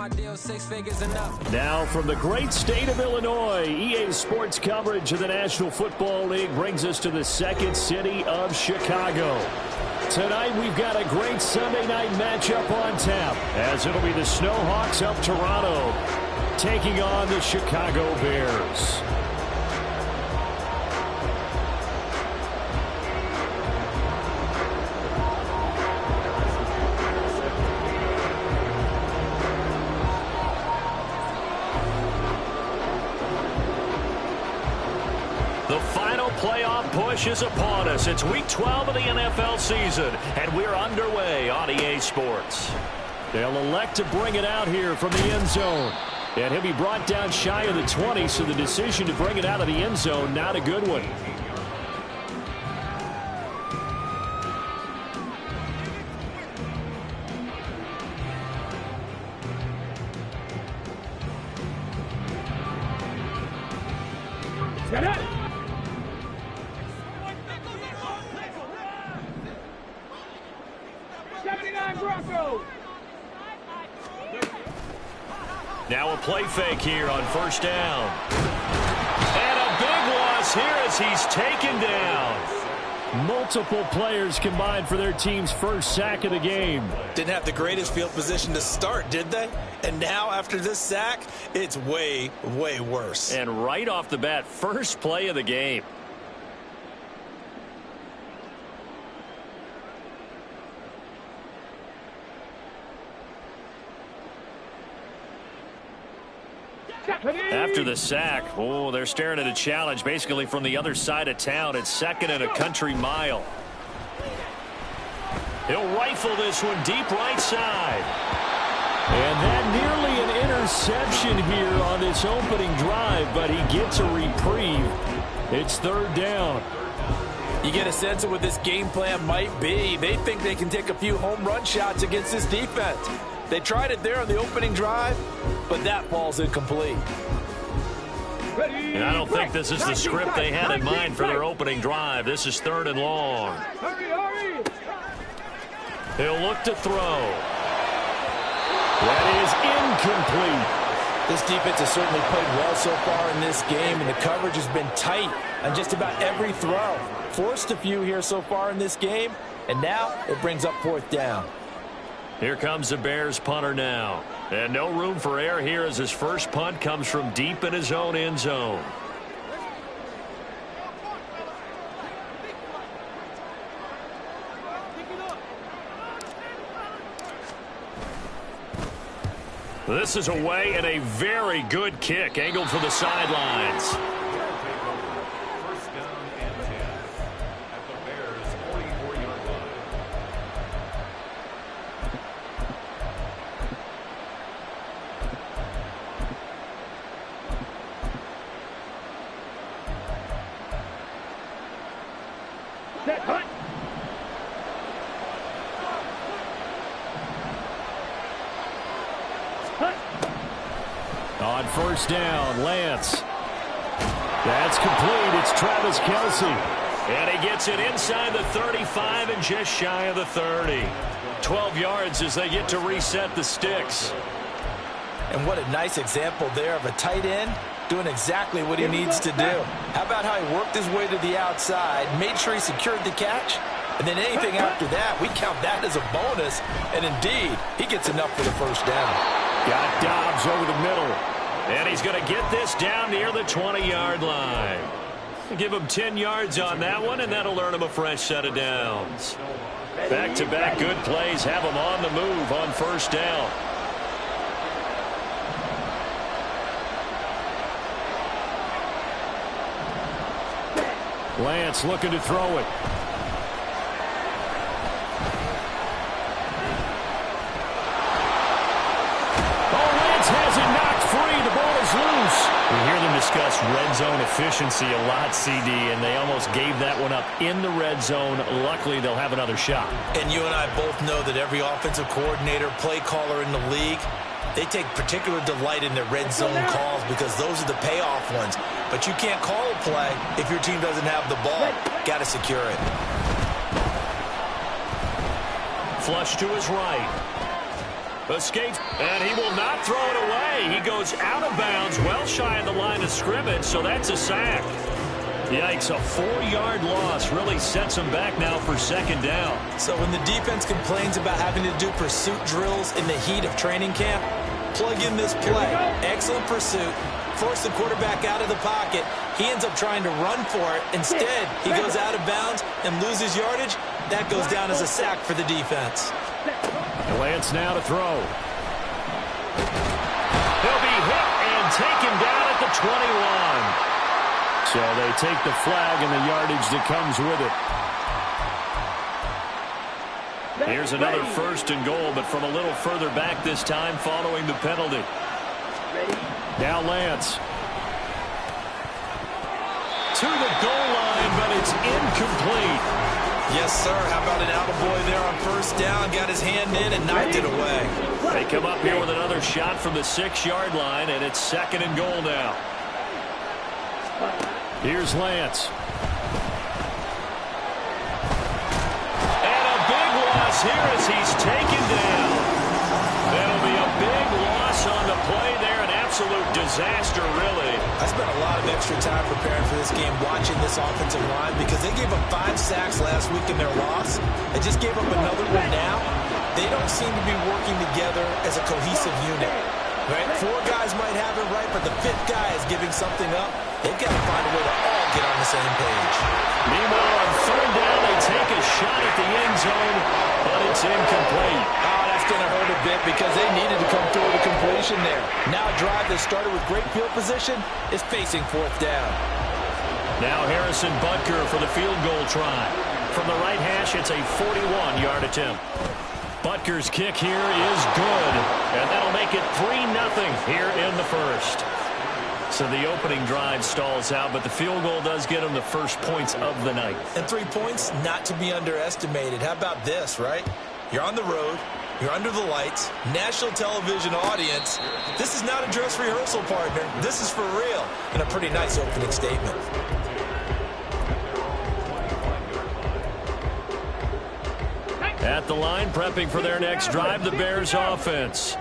my deal, 6 figures enough. Now from the great state of Illinois, EA Sports coverage of the National Football League brings us to the second city of Chicago. Tonight we've got a great Sunday night matchup on tap, as it'll be the Snowhawks of Toronto taking on the Chicago Bears. The final playoff push is upon us. It's week 12 of the NFL season, and we're underway on EA Sports. They'll elect to bring it out here from the end zone. And he'll be brought down shy of the 20, so the decision to bring it out of the end zone, not a good one. Now a play fake here on first down. And a big loss here as he's taken down. Multiple players combined for their team's first sack of the game. Didn't have the greatest field position to start, did they? And now after this sack, it's way, way worse. And right off the bat, first play of the game. After the sack, oh, they're staring at a challenge basically from the other side of town. It's second and a country mile. He'll rifle this one deep right side. And that nearly an interception here on this opening drive, but he gets a reprieve. It's third down. You get a sense of what this game plan might be. They think they can take a few home run shots against this defense. They tried it there on the opening drive, but that ball's incomplete. And I don't think this is the script they had in mind for their opening drive. This is third and long. He'll look to throw. That is incomplete. This defense has certainly played well so far in this game, and the coverage has been tight on just about every throw. Forced a few here so far in this game, and now it brings up fourth down. Here comes the Bears punter now. And no room for error here as his first punt comes from deep in his own end zone. This is away and a very good kick angled for the sidelines. On first down, Lance. That's complete. It's Travis Kelce. And he gets it inside the 35 and just shy of the 30. 12 yards as they get to reset the sticks. And what a nice example there of a tight end doing exactly what he needs to do. How about how he worked his way to the outside, made sure he secured the catch, and then anything after that, we count that as a bonus. And indeed, he gets enough for the first down. Got Dobbs over the middle. And he's going to get this down near the 20-yard line. Give him 10 yards on that one, and that'll earn him a fresh set of downs. Back-to-back good plays have him on the move on first down. Lance looking to throw it. Has it knocked free. The ball is loose. We hear them discuss red zone efficiency a lot, CD, and they almost gave that one up in the red zone. Luckily, they'll have another shot. And you and I both know that every offensive coordinator, play caller in the league, they take particular delight in their red zone calls because those are the payoff ones. But you can't call a play if your team doesn't have the ball. Got to secure it. Flush to his right. Escapes, and he will not throw it away. He goes out of bounds, well shy of the line of scrimmage, so that's a sack. Yikes, a 4-yard loss really sets him back now for second down. So when the defense complains about having to do pursuit drills in the heat of training camp, plug in this play. Excellent pursuit. Force the quarterback out of the pocket. He ends up trying to run for it. Instead, he goes out of bounds and loses yardage. That goes down as a sack for the defense. Lance now to throw. He'll be hit and taken down at the 21. So they take the flag and the yardage that comes with it. Here's another 1st and goal, but from a little further back this time following the penalty. Now Lance. To the goal line, but it's incomplete. Yes, sir. How about an attaboy there on 1st down? Got his hand in and knocked it away. They come up here with another shot from the 6-yard line, and it's 2nd and goal now. Here's Lance. And a big loss here as he's taken down. That'll be a big loss on the play there. An absolute disaster, really. I spent a lot of extra time preparing for this game watching this offensive line because they gave up 5 sacks last week in their loss. They just gave up another one now. They don't seem to be working together as a cohesive unit. Right? 4 guys might have it right, but the 5th guy is giving something up. They've got to find a way to all get on the same page. Meanwhile, on 3rd down, they take a shot at the end zone, but it's incomplete. Oh, that's going to hurt a bit because they needed to come through with a completion there. Now a drive that started with great field position is facing 4th down. Now Harrison Butker for the field goal try. From the right hash, it's a 41-yard attempt. Butker's kick here is good, and that'll make it 3-0 here in the 1st. So the opening drive stalls out, but the field goal does get him the first points of the night. And 3 points, not to be underestimated. How about this, right? You're on the road. You're under the lights. National television audience. This is not a dress rehearsal, partner. This is for real. And a pretty nice opening statement. At the line, prepping for their next drive, the Bears offense.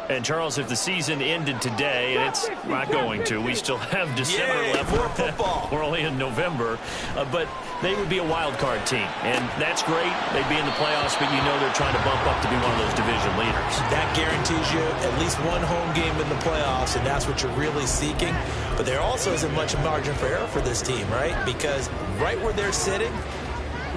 And, Charles, if the season ended today, and it's not going to, we still have December left. More football. We're only in November. But they would be a wild card team. And that's great. They'd be in the playoffs, but you know they're trying to bump up to be one of those division leaders. That guarantees you at least one home game in the playoffs, and that's what you're really seeking. But there also isn't much margin for error for this team, right? Because right where they're sitting,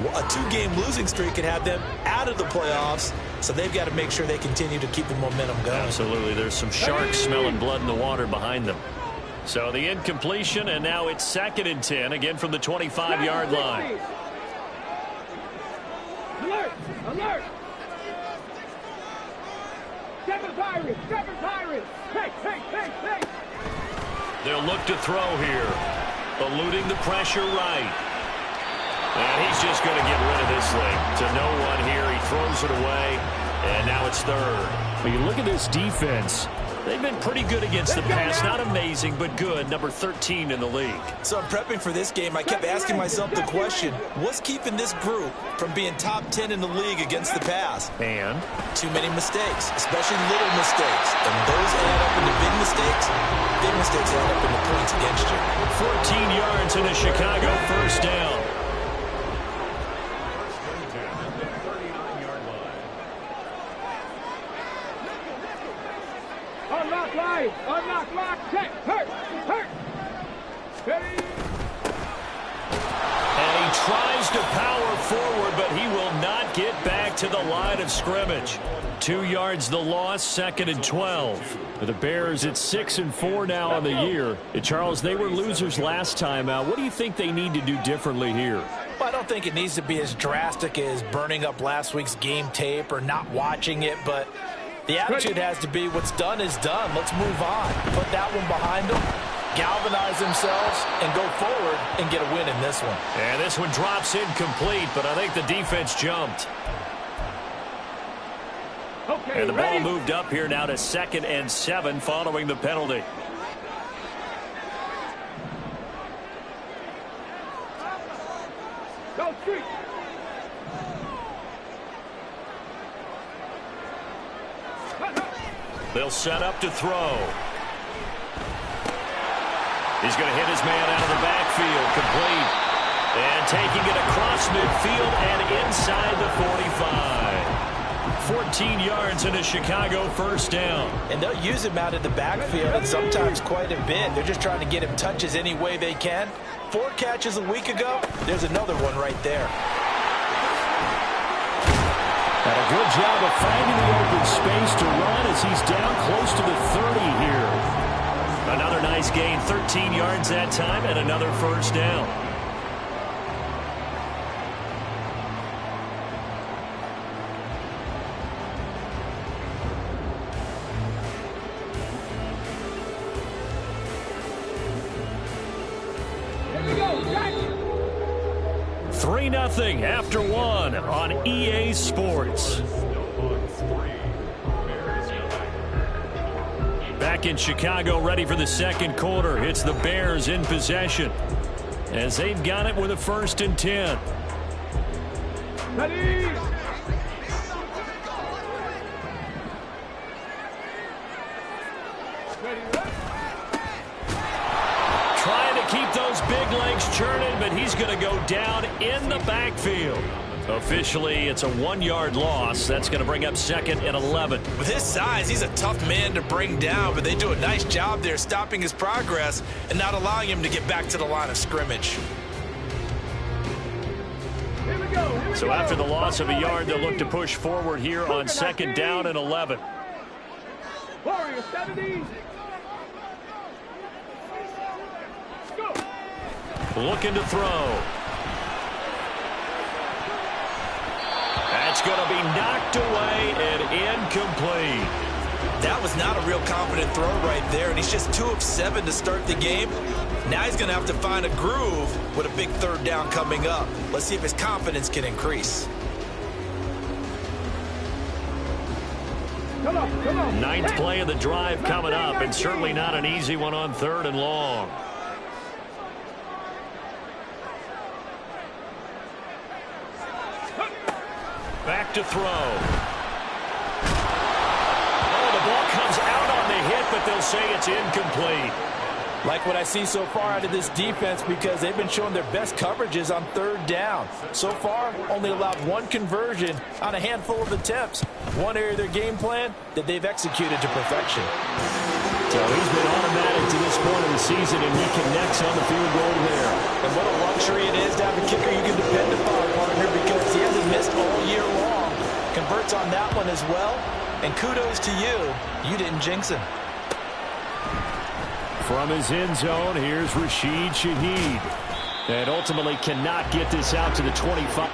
a 2-game losing streak could have them out of the playoffs, so they've got to make sure they continue to keep the momentum going. Absolutely. There's some sharks smelling blood in the water behind them. So the incompletion, and now it's 2nd and 10, again from the 25-yard line. Alert! Alert! Seven Pirates! Seven Pirates! Hey! They'll look to throw here. Eluding the pressure right. And he's just going to get rid of this thing to no one here. He throws it away, and now it's 3rd. When you look at this defense, they've been pretty good against the pass. Not amazing, but good. Number 13 in the league. So I'm prepping for this game. I kept asking myself the question, what's keeping this group from being top 10 in the league against the pass? And? Too many mistakes, especially little mistakes. And those add up into big mistakes. Big mistakes add up into points against you. 14 yards in a Chicago 1st down. Unlock, lock, check, hurt. Ready? And he tries to power forward, but he will not get back to the line of scrimmage. 2 yards the loss, 2nd and 12. For the Bears, it's 6-4 now on the year. And Charles, they were losers last time out. What do you think they need to do differently here? Well, I don't think it needs to be as drastic as burning up last week's game tape or not watching it, but the attitude has to be what's done is done. Let's move on. Put that one behind them, galvanize themselves, and go forward and get a win in this one. And this one drops incomplete, but I think the defense jumped. Okay, and the ball moved up here now to 2nd and 7 following the penalty. Go street. They'll set up to throw. He's going to hit his man out of the backfield. Complete. And taking it across midfield and inside the 45. 14 yards and a Chicago first down. And they'll use him out of the backfield and sometimes quite a bit. They're just trying to get him touches any way they can. 4 catches a week ago. There's another one right there. And a good job of finding the open space to run as he's down close to the 30 here. Another nice gain, 13 yards that time, and another first down. Here we go, Jack. 3-0 after 1 on EA Sports. Back in Chicago, ready for the second quarter. It's the Bears in possession as they've got it with a 1st and 10. Ready. Trying to keep those big legs churning, but he's going to go down in the backfield. Officially, it's a 1-yard loss. That's going to bring up 2nd and 11. With his size, he's a tough man to bring down, but they do a nice job there stopping his progress and not allowing him to get back to the line of scrimmage. Here we go. So after the loss of a yard, they'll look to push forward here on 2nd down and 11. Warrior 70. Go. Looking to throw. That's going to be knocked away and incomplete. That was not a real confident throw right there, and he's just 2 of 7 to start the game. Now he's going to have to find a groove with a big 3rd down coming up. Let's see if his confidence can increase. Come on, come on. 9th play of the drive coming up, and certainly not an easy one on 3rd and long. Back to throw. Oh, the ball comes out on the hit, but they'll say it's incomplete. Like what I see so far out of this defense because they've been showing their best coverages on 3rd down. So far, only allowed 1 conversion on a handful of attempts. One area of their game plan that they've executed to perfection. So he's been automatic to this point of the season, and he connects on the field goal there. And what a luxury it is to have a kicker you can depend upon, partner, because he hasn't missed all year long. Converts on that one as well. And kudos to you. You didn't jinx him. From his end zone, here's Rashid Shaheed. And ultimately cannot get this out to the 25.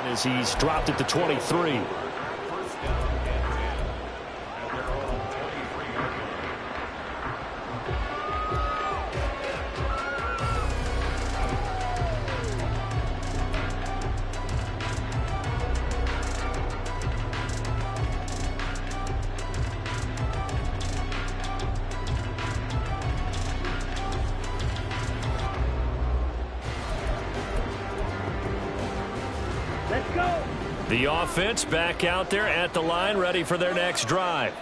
As he's dropped it to 23. The offense back out there at the line, ready for their next drive.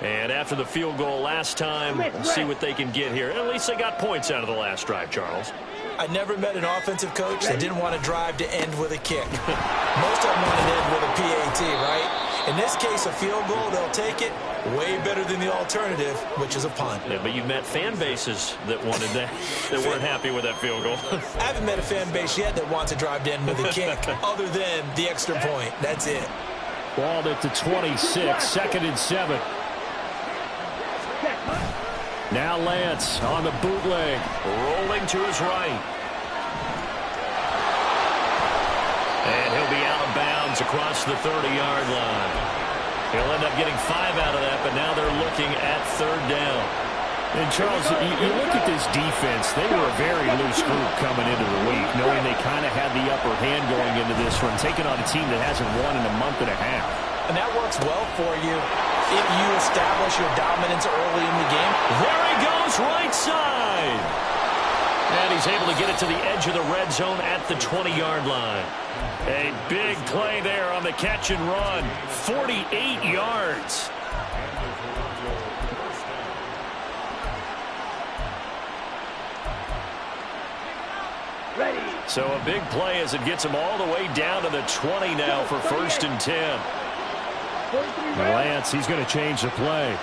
And after the field goal last time, we'll see what they can get here. At least they got points out of the last drive, Charles. I never met an offensive coach that didn't want to drive to end with a kick. Most of them want to end with a PAT, right? In this case, a field goal, they'll take it. Way better than the alternative, which is a punt. Yeah, but you've met fan bases that wanted that, that weren't happy with that field goal. I haven't met a fan base yet that wants to drive to end with a kick, other than the extra point. That's it. Balled at the 26, 2nd and 7. Now Lance on the bootleg, rolling to his right. And he'll be out of bounds across the 30-yard line. He'll end up getting 5 out of that, but now they're looking at 3rd down. And, Charles, you look at this defense. They were a very loose group coming into the week, knowing they kind of had the upper hand going into this one, taking on a team that hasn't won in a month and a half. And that works well for you if you establish your dominance early in the game. There he goes, right side. And he's able to get it to the edge of the red zone at the 20-yard line. A big play there on the catch and run. 48 yards. Ready. So a big play as it gets him all the way down to the 20 now for 1st and 10. Lance, he's going to change the play.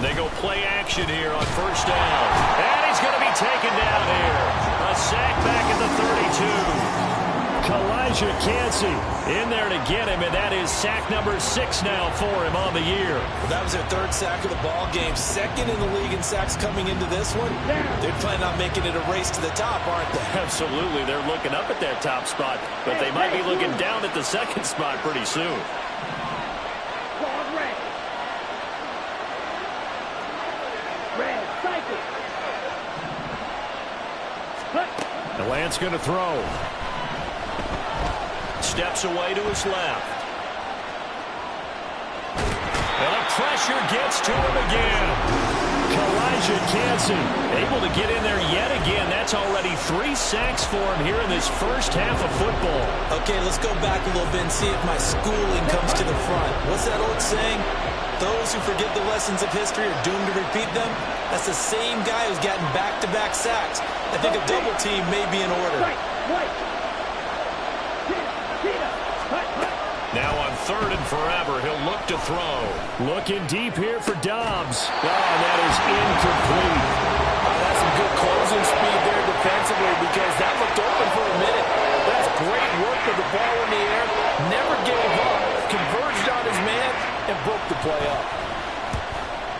They go play action here on 1st down. And he's going to be taken down here. A sack back at the 32. Kalijah Cansey in there to get him, and that is sack number 6 now for him on the year. Well, that was their 3rd sack of the ball game. 2nd in the league in sacks coming into this one. They're planning on making it a race to the top, aren't they? Absolutely. They're looking up at that top spot, but they might be looking down at the 2nd spot pretty soon. The Lance going to throw. Steps away to his left. And the pressure gets to him again. Kalijah Cansey able to get in there yet again. That's already 3 sacks for him here in this first half of football. Okay, let's go back a little bit and see if my schooling comes to the front. What's that old saying? Those who forget the lessons of history are doomed to repeat them. That's the same guy who's gotten back-to-back sacks. I think a double team may be in order. Now on 3rd and forever, he'll look to throw. Looking deep here for Dobbs. Oh, that is incomplete. That's some good closing speed there defensively because that looked open for a minute. That's great work with the ball in the air. Never gave up. Converged on his man and broke the play up.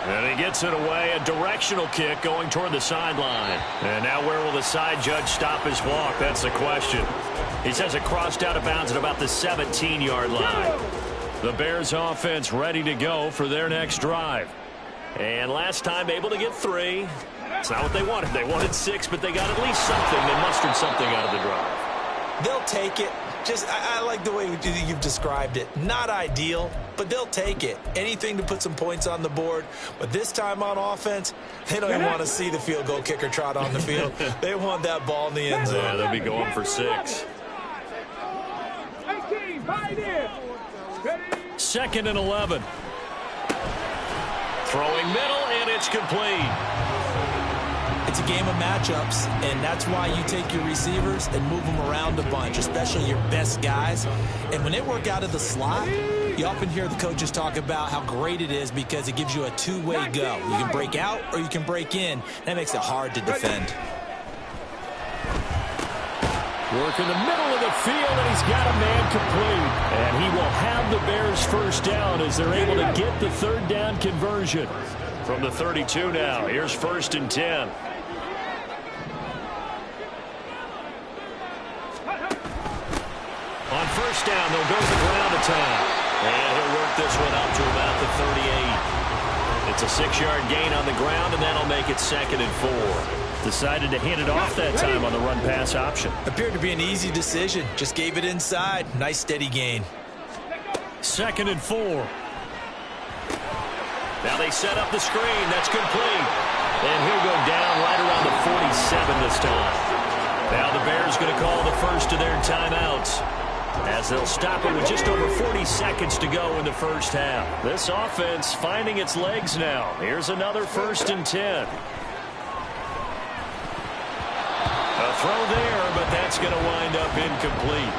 And he gets it away, a directional kick going toward the sideline. And now where will the side judge stop his walk? That's the question. He says it crossed out of bounds at about the 17-yard line. The Bears offense ready to go for their next drive. And last time able to get 3. It's not what they wanted. They wanted 6, but they got at least something. They mustered something out of the drive. They'll take it. I like the way you've described it. Not ideal, but they'll take it. Anything to put some points on the board. But this time on offense, they don't even want to see the field goal kicker trot on the field. They want that ball in the end zone. Yeah, they'll be going for 6. 2nd and 11. Throwing middle, and it's complete. It's a game of matchups, and that's why you take your receivers and move them around a bunch, especially your best guys. And when they work out of the slot, you often hear the coaches talk about how great it is because it gives you a two-way go. You can break out or you can break in. That makes it hard to defend. Work in the middle of the field, and he's got a man complete. And he will have the Bears first down as they're able to get the 3rd down conversion. From the 32 now, here's 1st and 10. On 1st down, they'll go to the ground attack. And he'll work this one up to about the 38. It's a 6-yard gain on the ground, and that'll make it 2nd and 4. Decided to hand it off that time on the run-pass option. Appeared to be an easy decision. Just gave it inside. Nice, steady gain. 2nd and 4. Now they set up the screen. That's complete. And he'll go down right around the 47 this time. Now the Bears going to call the first of their timeouts, as they'll stop it with just over 40 seconds to go in the first half. This offense finding its legs now. Here's another 1st and 10. A throw there, but that's going to wind up incomplete.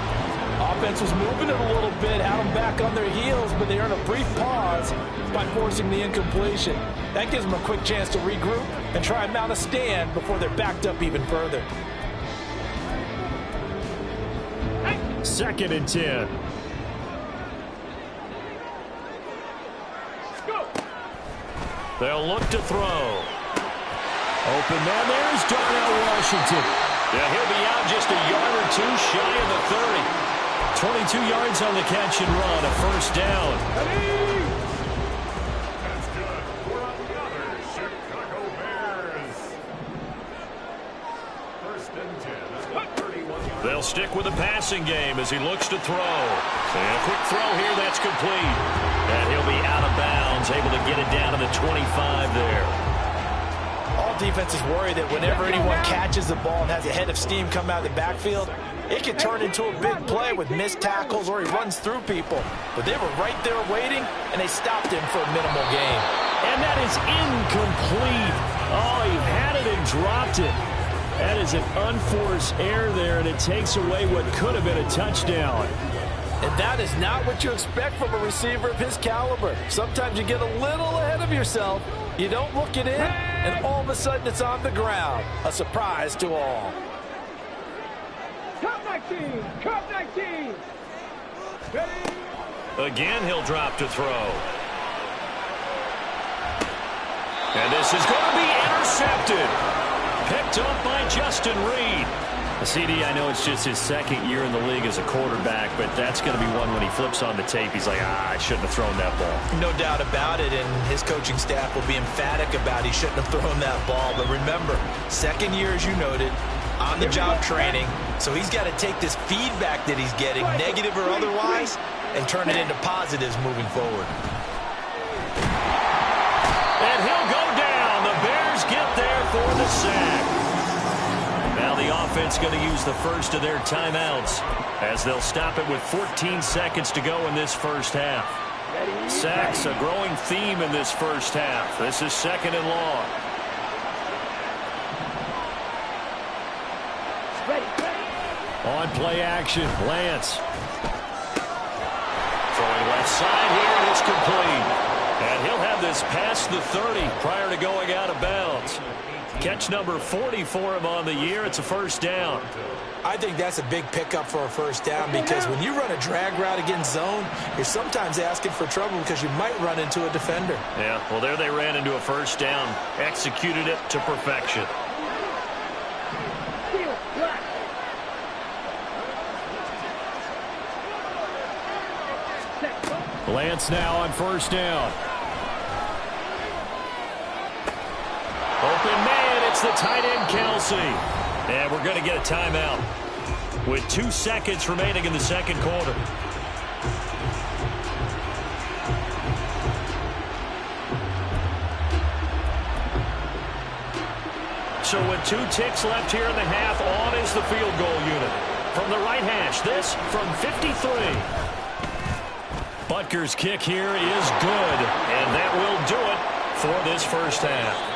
Offense was moving it a little bit, had them back on their heels, but they earned a brief pause by forcing the incompletion. That gives them a quick chance to regroup and try and mount a stand before they're backed up even further. 2nd and 10. They'll look to throw. Open man, there's Darnell Washington. Yeah, he'll be out just a yard or two shy of the 30. 22 yards on the catch and run, a first down. That's good. We're on the other Chicago Bears. 1st and 10 at the 31. They'll stick with the passing game as he looks to throw. And a quick throw here, that's complete. And he'll be out of bounds, able to get it down to the 25 there. All defenses worry that whenever anyone catches the ball and has a head of steam come out of the backfield, it can turn into a big play with missed tackles or he runs through people. But they were right there waiting, and they stopped him for a minimal gain. And that is incomplete. Oh, he had it and dropped it. That is an unforced error there, and it takes away what could have been a touchdown. And that is not what you expect from a receiver of his caliber. Sometimes you get a little ahead of yourself. You don't look it in, and all of a sudden it's on the ground. A surprise to all. Top 19! Top 19! Ready? Again, he'll drop to throw. And this is going to be intercepted. Picked up by Justin Reed. CD, I know it's just his 2nd year in the league as a quarterback, but that's going to be one when he flips on the tape. He's like, I shouldn't have thrown that ball. No doubt about it, and his coaching staff will be emphatic about he shouldn't have thrown that ball. But remember, 2nd year, as you noted, on-the-job training, so he's got to take this feedback that he's getting, negative or otherwise, and turn it into positives moving forward. And he'll go down. The Bears get there for the sack. Now the offense going to use the first of their timeouts as they'll stop it with 14 seconds to go in this first half. Sacks, a growing theme in this first half. This is 2nd and long. On play action, Lance. Throwing left side here, and it's complete. And he'll have this past the 30 prior to going out of bounds. Catch number 40 for him on the year. It's a first down. I think that's a big pickup for a first down because when you run a drag route against zone, you're sometimes asking for trouble because you might run into a defender. Yeah, well, there they ran into a first down. Executed it to perfection. Lance now on first down. Open man, it's the tight end, Kelsey. And we're going to get a timeout with 2 seconds remaining in the 2nd quarter. So with 2 ticks left here in the half, on is the field goal unit. From the right hash, this from 53. Butker's kick here is good, and that will do it for this first half.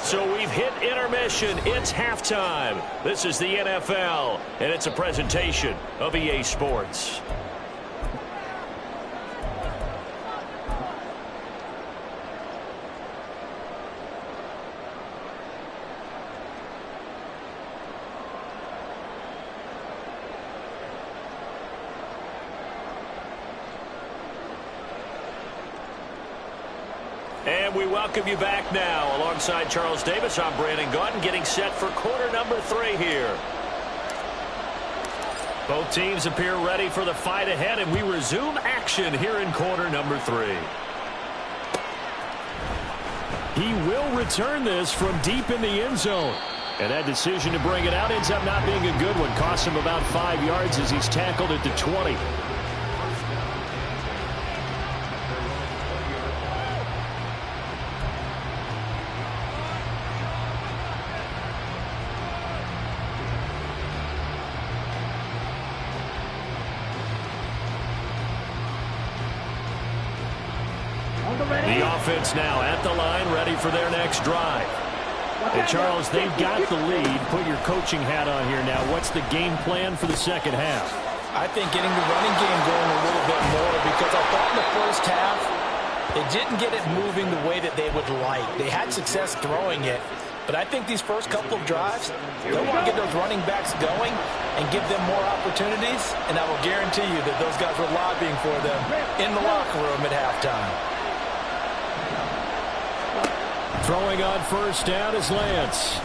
So we've hit intermission. It's halftime. This is the NFL, and it's a presentation of EA Sports. And we welcome you back now. Alongside Charles Davis, I'm Brandon Gaudin, getting set for quarter number 3 here. Both teams appear ready for the fight ahead, and we resume action here in quarter number 3. He will return this from deep in the end zone. And that decision to bring it out ends up not being a good one. Costs him about 5 yards as he's tackled at the 20. The offense now at the line, ready for their next drive. Hey, Charles, they've got the lead. Put your coaching hat on here now. What's the game plan for the second half? I think getting the running game going a little bit more, because I thought in the first half they didn't get it moving the way that they would like. They had success throwing it, but I think these first couple of drives, they'll want to get those running backs going and give them more opportunities, and I will guarantee you that those guys were lobbying for them in the locker room at halftime. Throwing on first down is Lance.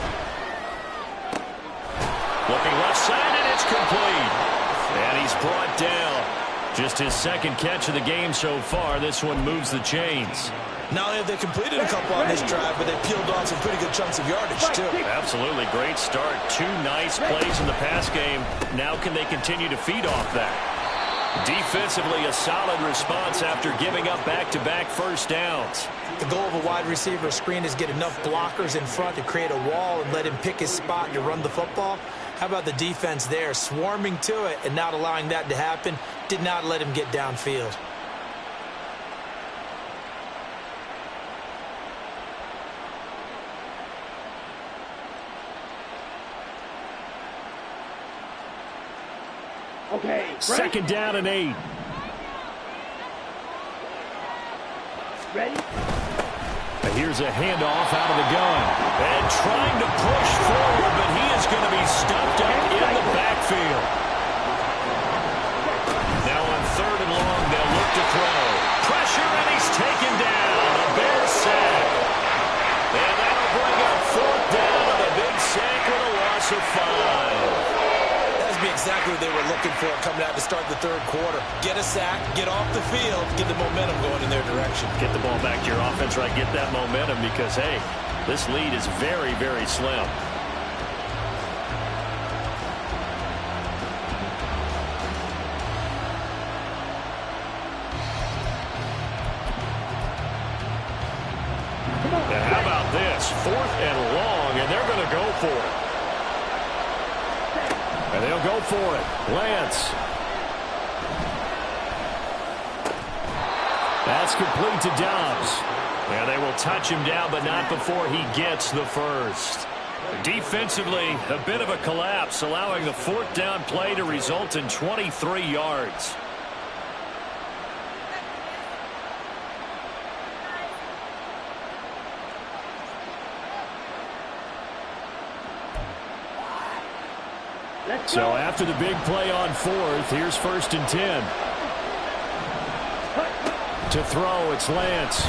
Looking left side, and it's complete. And he's brought down. Just his second catch of the game so far. This one moves the chains. Not only have they completed a couple on this drive, but they peeled off some pretty good chunks of yardage, too. Absolutely. Great start. 2 nice plays in the pass game. Now can they continue to feed off that? Defensively, a solid response after giving up back-to-back first downs. The goal of a wide receiver screen is get enough blockers in front to create a wall and let him pick his spot to run the football. How about the defense there, swarming to it and not allowing that to happen? Did not let him get downfield. Okay. Second down and 8. Ready? Here's a handoff out of the gun. And trying to push forward, but he is going to be stopped up in the backfield. Now on 3rd and long, they'll look to throw. Pressure, and he's taken down. A Bears sack. And that'll bring up 4th down on a big sack with a loss of 5. Be exactly what they were looking for coming out to start the 3rd quarter. Get a sack, get off the field, get the momentum going in their direction. Get the ball back to your offense, right? Get that momentum because, hey, this lead is very, very slim. And how about this? 4th and long, and they're going to go for it. And they'll go for it. Lance. That's complete to Dobbs. And they will touch him down, but not before he gets the first. Defensively, a bit of a collapse, allowing the 4th down play to result in 23 yards. So after the big play on 4th, here's 1st and 10. To throw, it's Lance.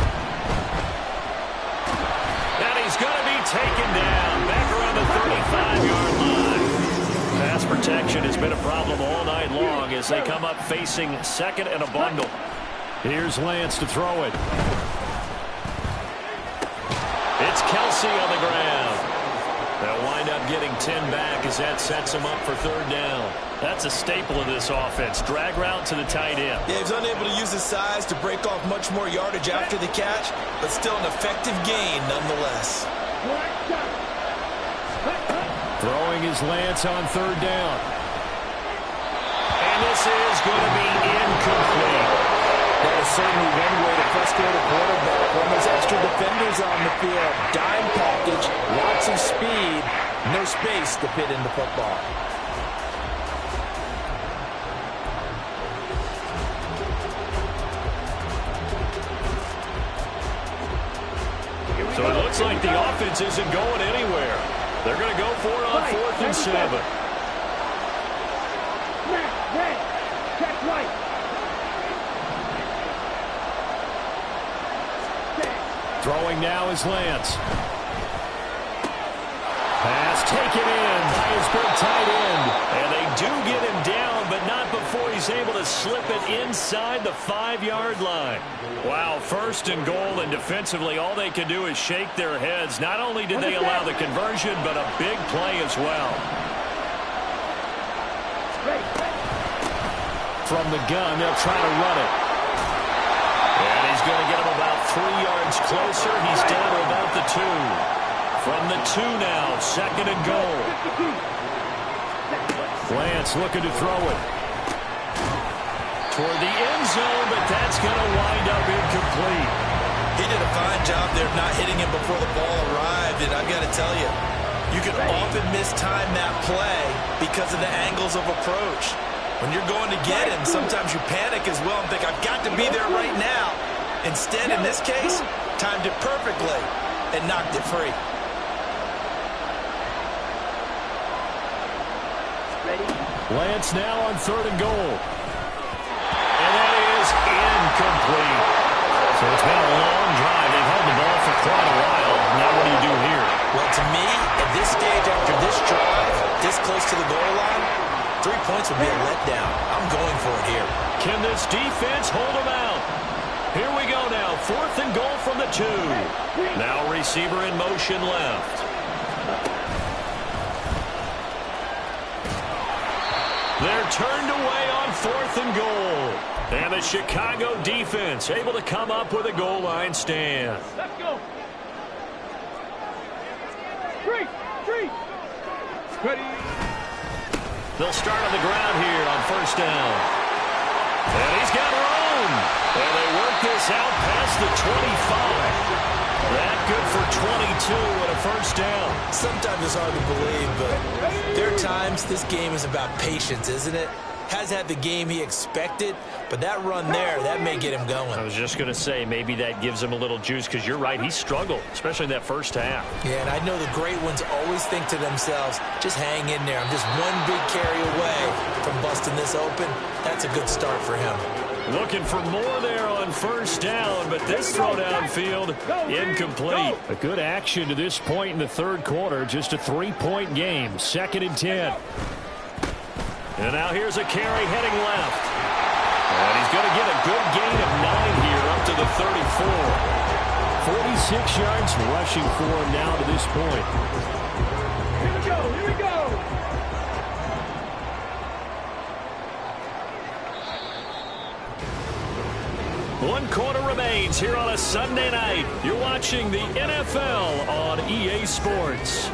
And he's going to be taken down back around the 35-yard line. Pass protection has been a problem all night long as they come up facing 2nd and a bundle. Here's Lance to throw it. It's Kelsey on the ground. They'll wind up getting 10 back as that sets them up for 3rd down. That's a staple of this offense. Drag route to the tight end. Yeah, he's unable to use his size to break off much more yardage after the catch, but still an effective gain nonetheless. Throwing his Lance on 3rd down. And this is going to be incomplete. That is certainly one way to frustrate a quarterback. When there's extra defenders on the field, dime package, lots of speed, no space to fit in the football. So it looks like the offense isn't going anywhere. They're going to go for it on 4th and 7. Check right. Throwing now is Lance. Pass taken in by his big tight end. And they do get him down, but not before he's able to slip it inside the 5-yard line. Wow, 1st and goal, and defensively all they can do is shake their heads. Not only did they allow the conversion, but a big play as well. From the gun, they'll try to run it. And he's going to get him about 3 yards closer. He's down to about the 2. From the 2 now, 2nd and goal. Lance looking to throw it. Toward the end zone, but that's going to wind up incomplete. He did a a fine job there of not hitting him before the ball arrived, and I've got to tell you, you can often mistime that play because of the angles of approach. When you're going to get him, sometimes you panic as well and think, I've got to be there right now. Instead, in this case, timed it perfectly and knocked it free. Lance now on 3rd and goal. And that is incomplete. So it's been a long drive. They've held the ball for quite a while. Now what do you do here? Well, to me, at this stage after this drive, this close to the goal line, 3 points would be a letdown. I'm going for it here. Can this defense hold them out? Here we go now. 4th and goal from the 2. Now receiver in motion left. They're turned away on 4th and goal. And the Chicago defense able to come up with a goal line stand. Let's go. Three. Ready. They'll start on the ground here on 1st down. And he's got room. And they work this out past the 25. That good for 22 and a 1st down. Sometimes it's hard to believe, but there are times this game is about patience, isn't it? Has had the game he expected, but that run there, that may get him going. I was just going to say, maybe that gives him a little juice, because you're right, he struggled, especially in that 1st half. Yeah, and I know the great ones always think to themselves, just hang in there. I'm just one big carry away from busting this open. That's a good start for him. Looking for more there on 1st down, but this throw downfield, incomplete. A good action to this point in the 3rd quarter, just a 3-point game, 2nd and 10. And now here's a carry heading left. And he's going to get a good gain of 9 here up to the 34. 46 yards rushing for him now to this point. Here we go. 1 quarter remains here on a Sunday night. You're watching the NFL on EA Sports.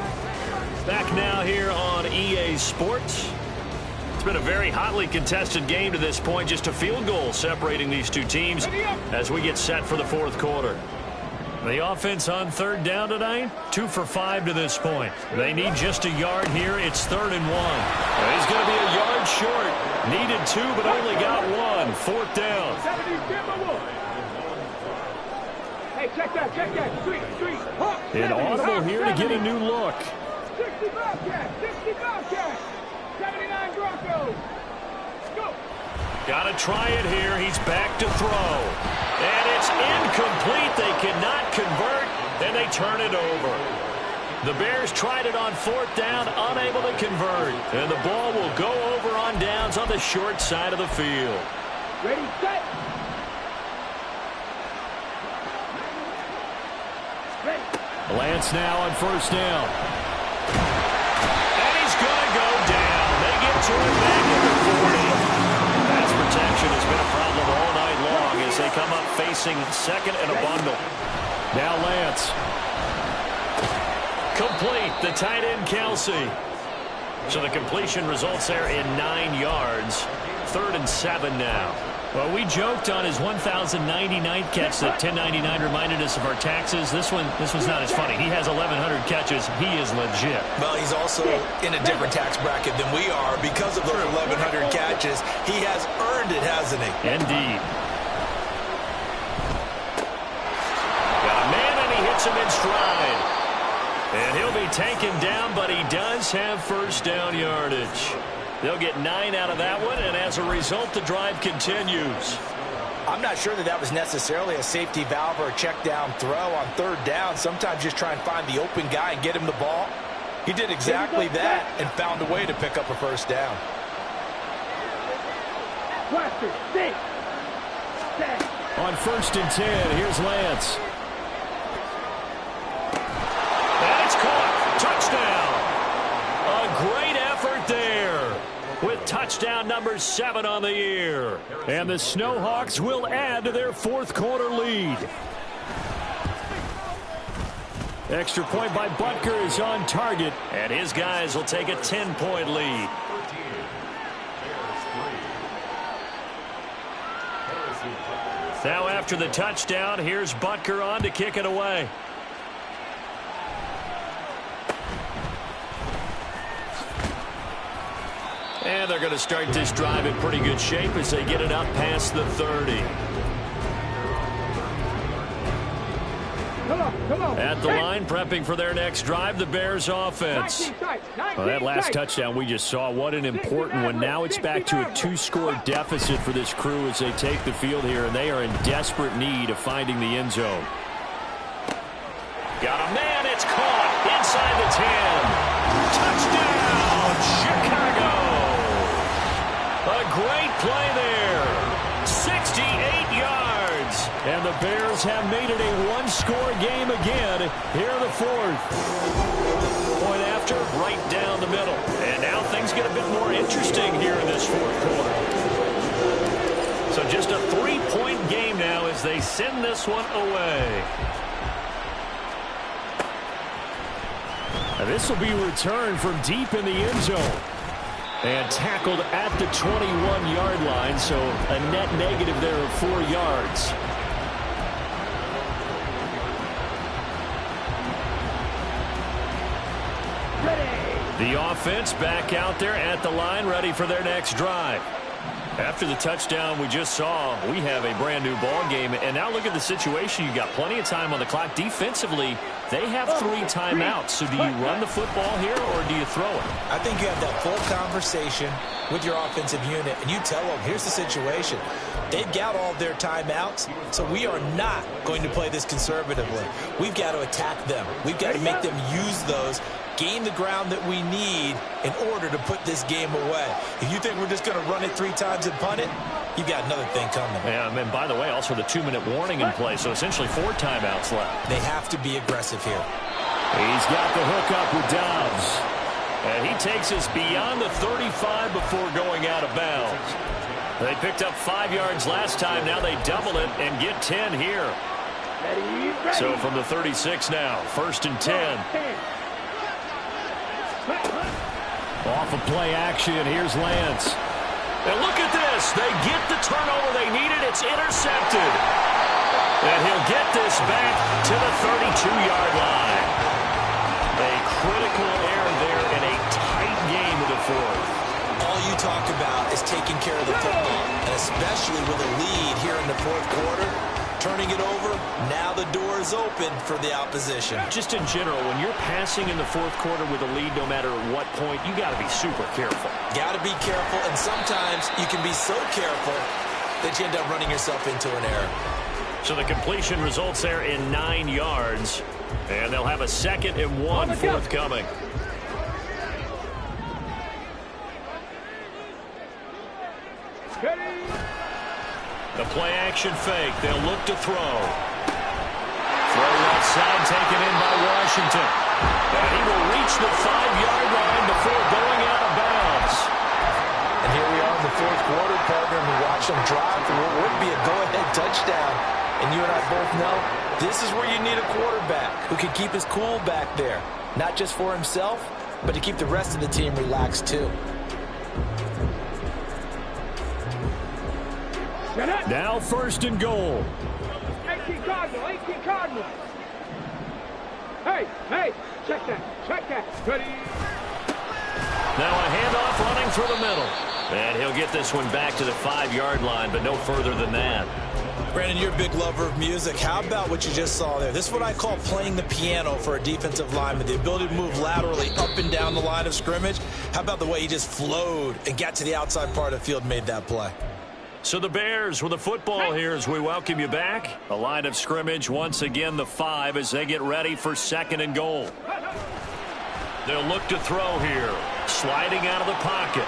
Back now here on EA Sports. It's been a very hotly contested game to this point. Just a field goal separating these two teams as we get set for the 4th quarter. The offense on 3rd down tonight, 2 for 5 to this point. They need just a yard here. It's 3rd and 1. He's going to be a yard short. Needed 2, but only got 1. 4th down. Hey, check that. Three. Inaudible here to get a new look. 60 Bobcats. 79 Broncos. Go. Got to try it here. He's back to throw. And it's incomplete. They cannot convert, and they turn it over. The Bears tried it on 4th down, unable to convert. And the ball will go over on downs on the short side of the field. Ready, set. Ready. Lance now on 1st down. And he's going to go down. They get to him back at the 40. Pass protection has been a problem all night long as they come up facing 2nd and a bundle. Now Lance. Complete. The tight end, Kelsey. So the completion results there in 9 yards. 3rd and 7 now. Well, we joked on his 1,099th catch that 1099 reminded us of our taxes. This one's not as funny. He has 1,100 catches. He is legit. Well, he's also in a different tax bracket than we are because of those 1,100 catches. He has earned it, hasn't he? Indeed. Got a man, and he hits him in stride. And he'll be taken down, but he does have 1st down yardage. They'll get 9 out of that one, and as a result, the drive continues. I'm not sure that was necessarily a safety valve or a check down throw on 3rd down. Sometimes just try and find the open guy and get him the ball. He did exactly that and found a way to pick up a 1st down. On 1st and 10, here's Lance. And it's caught. Touchdown. A great effort there, with touchdown number 7 on the year. And the Snowhawks will add to their 4th quarter lead. Extra point by Butker is on target, and his guys will take a 10-point lead. Now after after the touchdown, here's Butker on to kick it away. And they're going to start this drive in pretty good shape as they get it up past the 30. Come on. At the line, prepping for their next drive, the Bears offense. Well, that last touchdown we just saw, what an important one. Now it's back to a 2-score deficit for this crew as they take the field here, and they are in desperate need of finding the end zone. Got a man, it's caught inside the 10. Touchdown, Chicago! A great play there. 68 yards. And the Bears have made it a one-score game again here in the fourth. Point after, right down the middle. And now things get a bit more interesting here in this fourth quarter. So just a 3-point game now as they send this one away. And this will be returned from deep in the end zone. And tackled at the 21-yard line, so a net negative there of 4 yards. The offense back out there at the line, ready for their next drive. After the touchdown we just saw, we have a brand new ball game. And now look at the situation. You've got plenty of time on the clock. Defensively, they have 3 timeouts. So do you run the football here or do you throw it? I think you have that full conversation with your offensive unit, and you tell them, here's the situation. They've got all their timeouts, so we are not going to play this conservatively. We've got to attack them. We've got to make them use those, gain the ground that we need in order to put this game away. If you think we're just going to run it 3 times and punt it, you've got another thing coming. Yeah, and by the way, also the 2-minute warning in play, so essentially 4 timeouts left. They have to be aggressive here. He's got the hook up with Dobbs. And he takes us beyond the 35 before going out of bounds. They picked up 5 yards last time. Now they double it and get 10 here. Ready. So from the 36 now, 1st and 10. Off of play action, here's Lance. And look at this. They get the turnover they needed. It's intercepted. And he'll get this back to the 32-yard line. A critical error there in a tight game of the fourth. All you talk about is taking care of the football, and especially with a lead here in the fourth quarter, turning it over, now the door is open for the opposition. Just in general, when you're passing in the fourth quarter with a lead, no matter at what point, you got to be super careful. Got to be careful, and sometimes you can be so careful that you end up running yourself into an error. So the completion results there in 9 yards, and they'll have a 2nd and 1 forthcoming. The play action fake. They'll look to throw. Throw left side taken in by Washington. And he will reach the 5-yard line before going out of bounds. And here we are in the fourth quarter, partner, and we watch them drive for what would be a go-ahead touchdown. And you and I both know this is where you need a quarterback who can keep his cool back there. Not just for himself, but to keep the rest of the team relaxed too. Now 1st and goal. 18 Cardinal. Hey, check that. Ready. Now a handoff running through the middle. And he'll get this one back to the 5-yard line, but no further than that. Brandon, you're a big lover of music. How about what you just saw there? This is what I call playing the piano for a defensive lineman. The ability to move laterally up and down the line of scrimmage. How about the way he just flowed and got to the outside part of the field and made that play? So the Bears with the football here as we welcome you back. A line of scrimmage, once again the 5 as they get ready for 2nd and goal. They'll look to throw here. Sliding out of the pocket.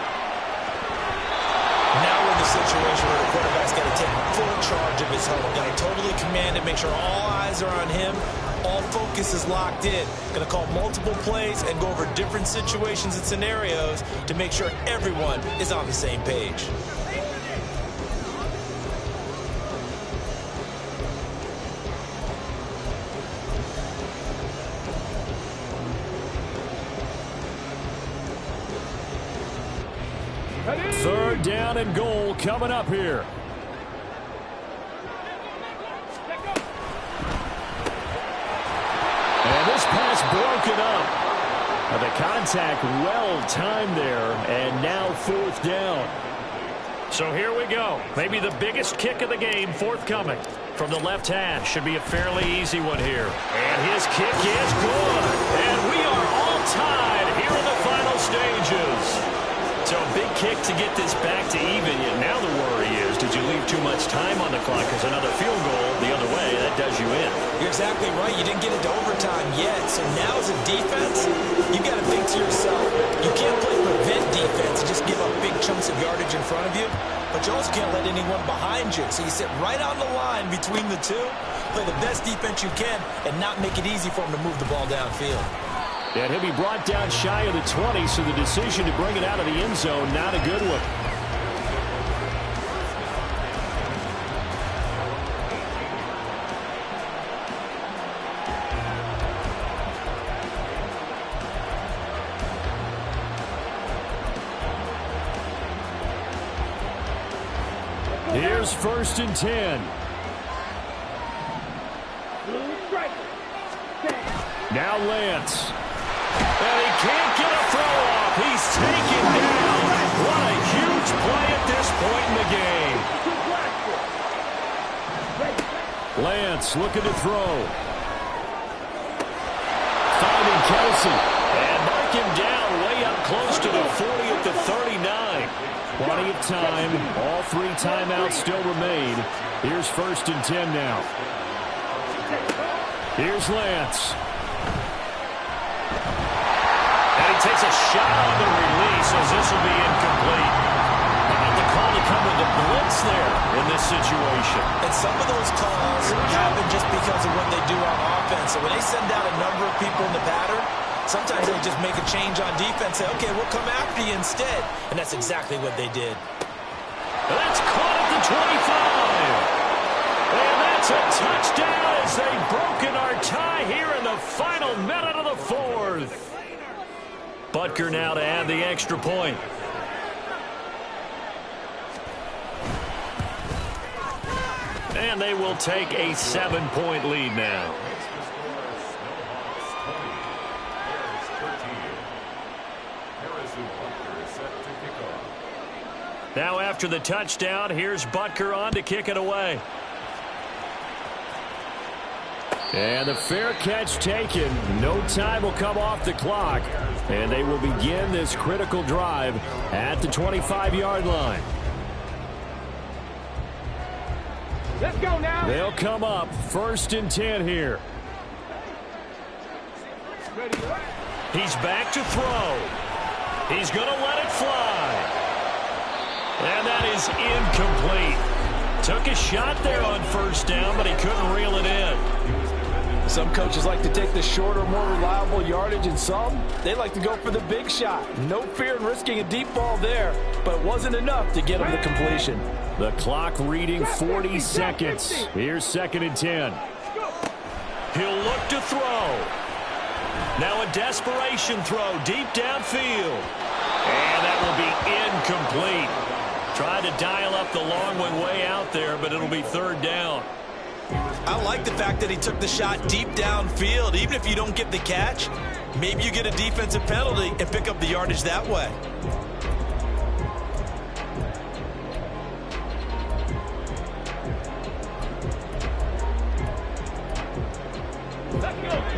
Now we're in the situation where the quarterback's got to take full charge of his huddle. Got to totally command it, make sure all eyes are on him. All focus is locked in. Going to call multiple plays and go over different situations and scenarios to make sure everyone is on the same page. Third down and goal coming up here. pass broken up. The contact well timed there, and now 4th down. So here we go. Maybe the biggest kick of the game forthcoming. From the left hash, should be a fairly easy one here. And his kick is good. And we are all tied here in the final stages. So a big kick to get this back to even. Yet now the worry is, did you leave too much time on the clock? Because another field goal the other way, that does you in. You're exactly right. You didn't get into overtime yet. So now as a defense, you've got to think to yourself, you can't play prevent defense and just give up big chunks of yardage in front of you. But you also can't let anyone behind you. So you sit right on the line between the two, play the best defense you can, and not make it easy for them to move the ball downfield. And he'll be brought down shy of the 20, so the decision to bring it out of the end zone, not a good one. Here's 1st and 10. Now Lance. And he can't get a throw off. He's taken down. What a huge play at this point in the game. Lance looking to throw. Finding Kelsey. And mark him down way up close to the 40 at the 39. Plenty of time. All 3 timeouts still remain. Here's 1st and 10 now. Here's Lance. And he takes a shot on the release as this will be incomplete. How about the call to come with the blitz there in this situation? And some of those calls happen just because of what they do on offense. So when they send out a number of people in the pattern, sometimes they just make a change on defense, say, okay, we'll come after you instead. And that's exactly what they did. And that's caught at the 25. And that's a touchdown as they've broken our tie here in the final minute of the 4th. Butker now to add the extra point. And they will take a 7-point lead now. Now after the touchdown, here's Butker on to kick it away. And the fair catch taken. No time will come off the clock. And they will begin this critical drive at the 25-yard line. Let's go now. They'll come up 1st and 10 here. He's back to throw. He's going to let it fly. And that is incomplete. Took a shot there on 1st down, but he couldn't reel it in. Some coaches like to take the shorter, more reliable yardage, and some, they like to go for the big shot. No fear in risking a deep ball there, but it wasn't enough to get him the completion. The clock reading 40 seconds. Here's 2nd and 10. He'll look to throw. Now a desperation throw deep downfield. And that will be incomplete. Tried to dial up the long one way out there, but it'll be 3rd down. I like the fact that he took the shot deep downfield. Even if you don't get the catch, maybe you get a defensive penalty and pick up the yardage that way.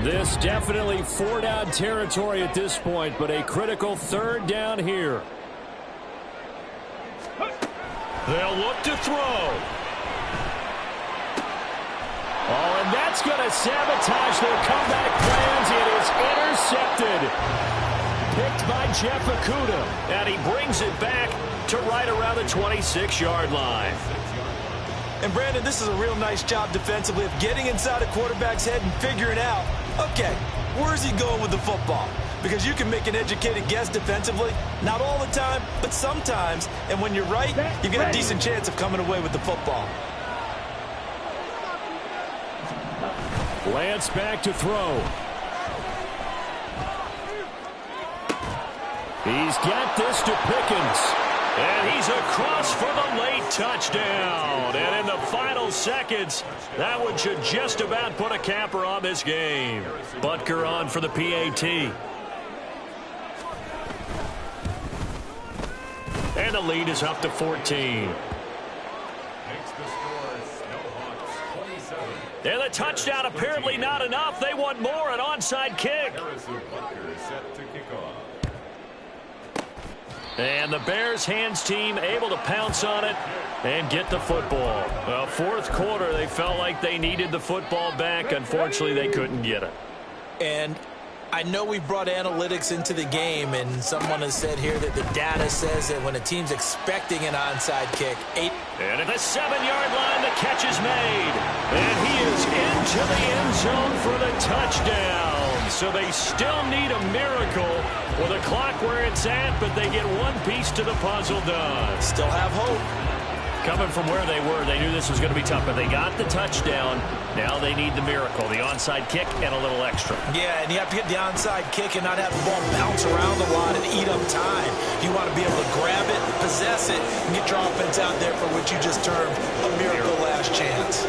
This definitely 4-down territory at this point, but a critical 3rd down here. They'll look to throw. Oh, and that's going to sabotage their comeback plans. It is intercepted. Picked by Jeff Okudah. And he brings it back to right around the 26-yard line. And, Brandon, this is a real nice job defensively of getting inside a quarterback's head and figuring out, okay, where's he going with the football? Because you can make an educated guess defensively. Not all the time, but sometimes. And when you're right, you've got a decent chance of coming away with the football. Lance back to throw. He's got this to Pickens. And he's across for the late touchdown. And in the final seconds, that one should just about put a capper on this game. Butker on for the PAT. And the lead is up to 14. Makes the score Snowhawks 27. And the touchdown apparently not enough. They want more, an onside kick. Harrison Butker is set to kick off. And the Bears hands team able to pounce on it and get the football. Well, fourth quarter, they felt like they needed the football back. Unfortunately, they couldn't get it. And I know we've brought analytics into the game, and someone has said here that the data says that when a team's expecting an onside kick, And at the 7-yard line, the catch is made. And he is into the end zone for the touchdown. So they still need a miracle with a clock where it's at, but they get one piece to the puzzle done. still have hope. Coming from where they were, they knew this was going to be tough, but they got the touchdown. Now they need the miracle, the onside kick and a little extra. Yeah, and you have to get the onside kick and not have the ball bounce around a lot and eat up time. You want to be able to grab it, possess it, and get your offense out there for what you just termed a miracle last chance.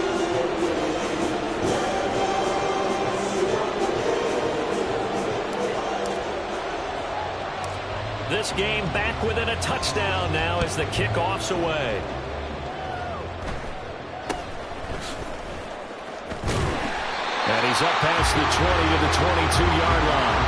This game back within a touchdown now as the kickoff's away. And he's up past the 20 to the 22-yard line.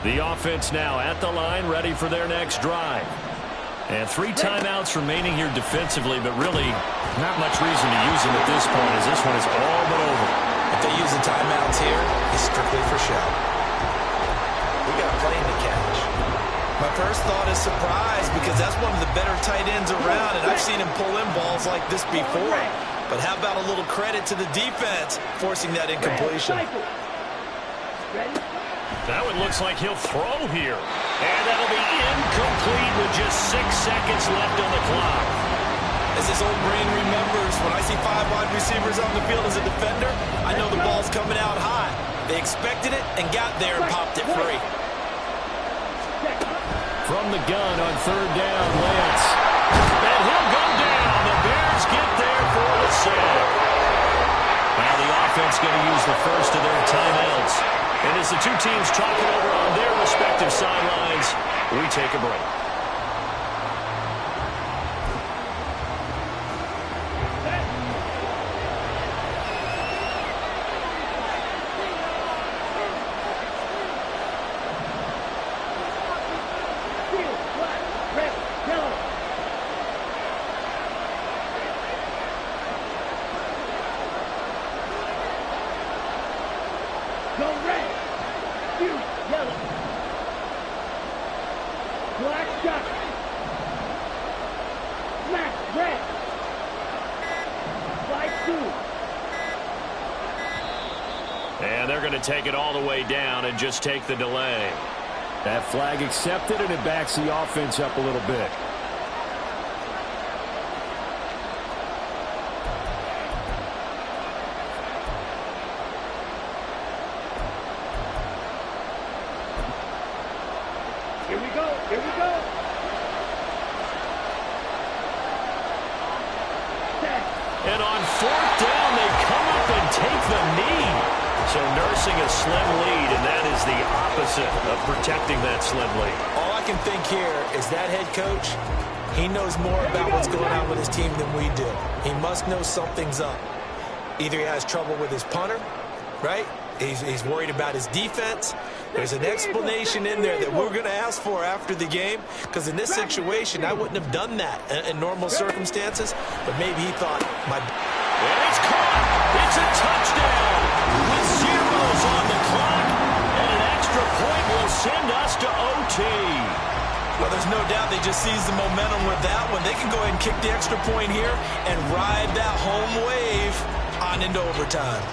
The offense now at the line, ready for their next drive. And 3 timeouts remaining here defensively, but really not much reason to use them at this point as this one is all but over. If they use the timeouts here, it's strictly for show. We got a plane to catch. My first thought is surprise because that's one of the better tight ends around, and I've seen him pull in balls like this before. But how about a little credit to the defense forcing that incompletion? That one looks like he'll throw here. And that'll be incomplete with just 6 seconds left on the clock. As this old brain remembers, when I see 5 wide receivers on the field as a defender, I know the ball's coming out high. They expected it and got there and popped it free. From the gun on 3rd down, Lance. And he'll go down. The Bears get there for the sack. Now the offense going to use the first of their timeouts. And as the two teams talk it over on their respective sidelines, we take a break. And they're going to take it all the way down and just take the delay. That flag accepted, and it backs the offense up a little bit. Here we go. Here we go. And on 4th down, they come up and take the knee. So nursing a slim lead, and that is the opposite of protecting that slim lead. All I can think here is that head coach, he knows more about what's going on with his team than we do. He must know something's up. Either he has trouble with his punter, right? He's worried about his defense. There's an explanation in there that we're going to ask for after the game, because in this situation, I wouldn't have done that in normal circumstances, but maybe he thought, And it's caught! It's a touchdown! With zeros on the clock, and an extra point will send us to OT. Well, there's no doubt they just seized the momentum with that one. They can go ahead and kick the extra point here and ride that home wave on into overtime.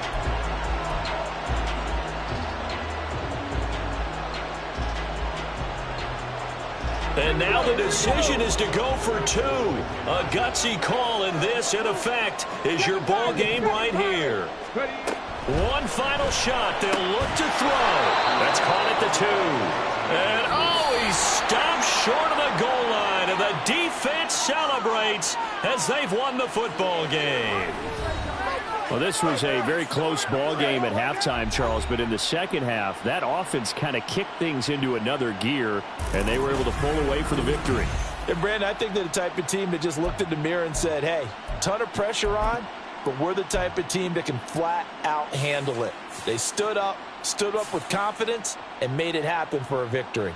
And now the decision is to go for two. A gutsy call, and this, in effect, is your ball game right here. One final shot. They'll look to throw. That's caught at the 2. And, oh, he stops short of the goal line, and the defense celebrates as they've won the football game. Well, this was a very close ball game at halftime, Charles, but in the second half, that offense kind of kicked things into another gear, and they were able to pull away for the victory. And, Brandon, I think they're the type of team that just looked in the mirror and said, hey, ton of pressure on, but we're the type of team that can flat out handle it. They stood up with confidence, and made it happen for a victory.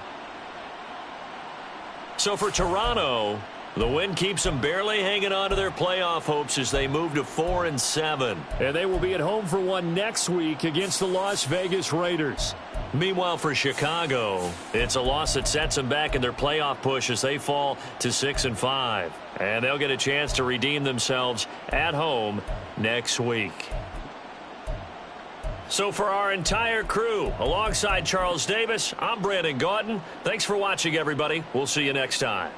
So for Toronto, the win keeps them barely hanging on to their playoff hopes as they move to 4-7. And they will be at home for one next week against the Las Vegas Raiders. Meanwhile, for Chicago, it's a loss that sets them back in their playoff push as they fall to 6-5. And they'll get a chance to redeem themselves at home next week. So for our entire crew, alongside Charles Davis, I'm Brandon Gaudin. Thanks for watching, everybody. We'll see you next time.